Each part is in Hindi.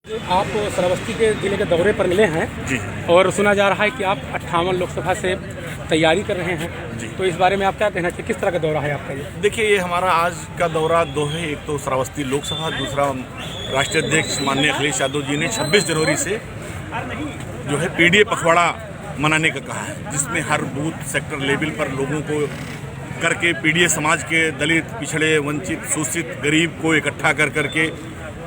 आप श्रावस्ती के जिले के दौरे पर मिले हैं जी और सुना जा रहा है कि आप 58 लोकसभा से तैयारी कर रहे हैं जी। तो इस बारे में आप क्या कहना चाहिए, किस तरह का दौरा है आपका ये? देखिए, ये हमारा आज का दौरा दो है। एक तो श्रावस्ती लोकसभा, दूसरा राष्ट्रीय अध्यक्ष माननीय अखिलेश यादव जी ने 26 जनवरी से जो है पीडीए पखवाड़ा मनाने का कहा है, जिसमें हर बूथ सेक्टर लेवल पर लोगों को करके पीडीए समाज के दलित, पिछड़े, वंचित, शोषित, गरीब को इकट्ठा कर करके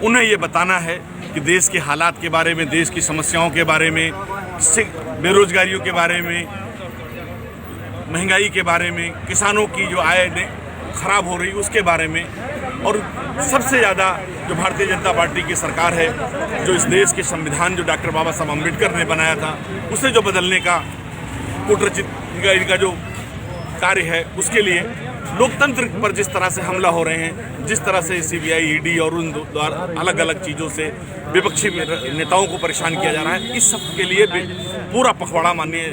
उन्हें ये बताना है कि देश के हालात के बारे में, देश की समस्याओं के बारे में, बेरोजगारियों के बारे में, महंगाई के बारे में, किसानों की जो आय खराब हो रही उसके बारे में, और सबसे ज़्यादा जो भारतीय जनता पार्टी की सरकार है, जो इस देश के संविधान जो डॉक्टर बाबा साहब अम्बेडकर ने बनाया था उसे जो बदलने का कूटरचित का जो कार्य है, उसके लिए लोकतंत्र पर जिस तरह से हमला हो रहे हैं, जिस तरह से सीबीआई, ईडी और उन द्वारा अलग अलग चीज़ों से विपक्षी नेताओं को परेशान किया जा रहा है, इस सब के लिए पूरा पखवाड़ा माननीय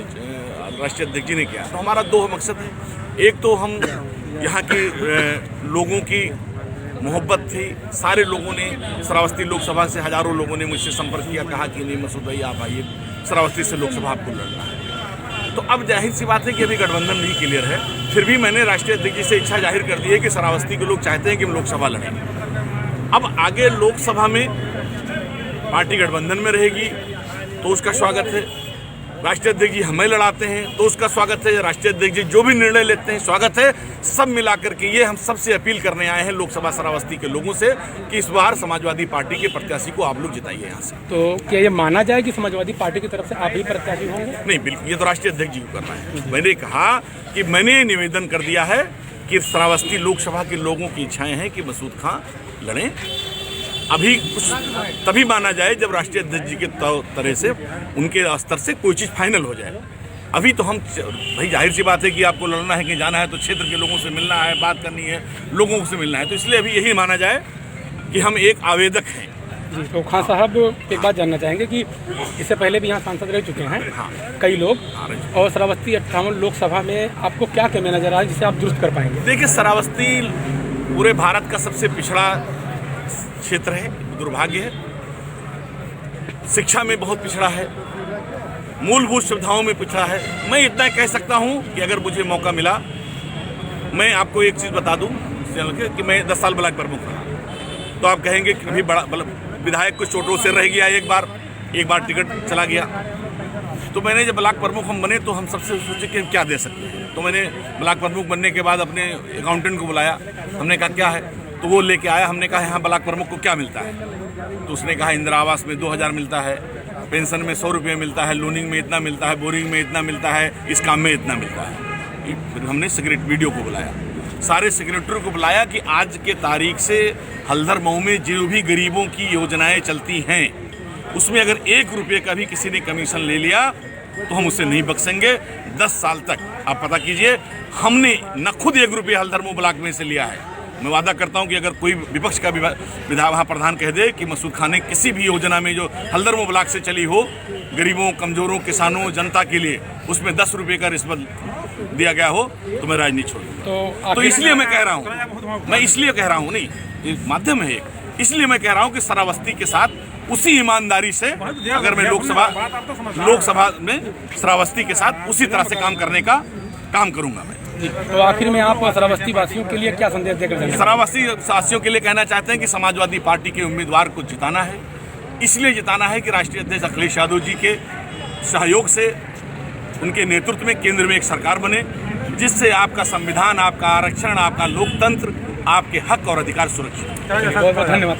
राष्ट्रीय अध्यक्ष जी ने किया। तो हमारा दो मकसद है। एक तो हम यहाँ के लोगों की मोहब्बत थी, सारे लोगों ने श्रावस्ती लोकसभा से हजारों लोगों ने मुझसे संपर्क किया, कहा कि नहीं मसूद भाई आप आइए, श्रावस्ती से लोकसभा आपको लड़ना है। तो अब जाहिर सी बात है कि अभी गठबंधन नहीं क्लियर है, फिर भी मैंने राष्ट्रीय अध्यक्ष जी से इच्छा जाहिर कर दी है कि श्रावस्ती के लोग चाहते हैं कि हम लोकसभा लड़ें। अब आगे लोकसभा में पार्टी गठबंधन में रहेगी तो उसका स्वागत है, राष्ट्रीय अध्यक्ष जी हमें लड़ाते हैं तो उसका स्वागत है, राष्ट्रीय अध्यक्ष जी जो भी निर्णय लेते हैं स्वागत है। सब मिलाकर के ये हम सबसे अपील करने आए हैं लोकसभा श्रावस्ती के लोगों से कि इस बार समाजवादी पार्टी के प्रत्याशी को आप लोग जिताइए यहाँ से। तो क्या ये माना जाए कि समाजवादी पार्टी की तरफ से आप ही प्रत्याशी होंगे? नहीं, बिल्कुल, ये तो राष्ट्रीय अध्यक्ष जी को करना है। मैंने कहा कि मैंने निवेदन कर दिया है कि श्रावस्ती लोकसभा के लोगों की इच्छाएं हैं कि मसूद खां लड़ें। अभी कुछ तभी माना जाए जब राष्ट्रीय अध्यक्ष जी के तरह से उनके स्तर से कोई चीज़ फाइनल हो जाए। अभी तो हम भाई जाहिर सी बात है कि आपको लड़ना है कि जाना है तो क्षेत्र के लोगों से मिलना है, बात करनी है, लोगों से मिलना है, तो इसलिए अभी यही माना जाए कि हम एक आवेदक हैं। जी, तो खान साहब एक बात जानना चाहेंगे कि इससे पहले भी यहाँ सांसद रह चुके हैं कई लोग, और श्रावस्ती 58 लोकसभा में आपको क्या कमी नजर आ रही जिसे आप दुरुस्त कर पाएंगे? देखिए, श्रावस्ती पूरे भारत का सबसे पिछड़ा क्षेत्र है, दुर्भाग्य है। शिक्षा में बहुत पिछड़ा है, मूलभूत सुविधाओं में पिछड़ा है। मैं इतना कह सकता हूं कि अगर मुझे मौका मिला, मैं आपको एक चीज़ बता दूं कि मैं 10 साल ब्लॉक प्रमुख रहा, तो आप कहेंगे कि अभी बड़ा विधायक कुछ चोटों से रह गया, एक बार टिकट चला गया। तो मैंने जब ब्लॉक प्रमुख हम बने तो हम सबसे सोचे कि हम क्या दे सकते हैं। तो मैंने ब्लॉक प्रमुख बनने के बाद अपने अकाउंटेंट को बुलाया, हमने कहा क्या है, तो वो लेके आया। हमने कहा यहाँ ब्लॉक प्रमुख को क्या मिलता है, तो उसने कहा इंदिरा आवास में 2000 मिलता है, पेंशन में 100 रुपये मिलता है, लोनिंग में इतना मिलता है, बोरिंग में इतना मिलता है, इस काम में इतना मिलता है। फिर हमने सेक्रेटरी वीडियो को बुलाया, सारे सेक्रेटरी को बुलाया कि आज के तारीख से हल्दर मऊ में जो भी गरीबों की योजनाएं चलती हैं उसमें अगर 1 रुपये का भी किसी ने कमीशन ले लिया तो हम उससे नहीं बख्शेंगे 10 साल तक। आप पता कीजिए, हमने न खुद 1 रुपये हल्दर मऊ ब्लॉक में से लिया है। मैं वादा करता हूं कि अगर कोई विपक्ष का वहाँ प्रधान कह दे कि मसूद खान ने किसी भी योजना में जो हल्दर मऊ ब्लॉक से चली हो, गरीबों, कमजोरों, किसानों, जनता के लिए उसमें 10 रुपये का रिश्वत दिया गया हो तो मैं राजनीति छोड़ दूंगा। तो इसलिए मैं कह रहा हूँ, नहीं माध्यम है, इसलिए मैं कह रहा हूँ कि श्रावस्ती के साथ उसी ईमानदारी से अगर मैं लोकसभा में श्रावस्ती के साथ उसी तरह से काम करने का काम करूंगा मैं। तो आखिर में आप श्रावस्ती वासियों के लिए क्या संदेश देकर जाएंगे? श्रावस्ती वासियों के लिए कहना चाहते हैं कि समाजवादी पार्टी के उम्मीदवार को जिताना है। इसलिए जिताना है कि राष्ट्रीय अध्यक्ष अखिलेश यादव जी के सहयोग से उनके नेतृत्व में केंद्र में एक सरकार बने, जिससे आपका संविधान, आपका आरक्षण, आपका लोकतंत्र, आपके हक और अधिकार सुरक्षित। बहुत बहुत धन्यवाद।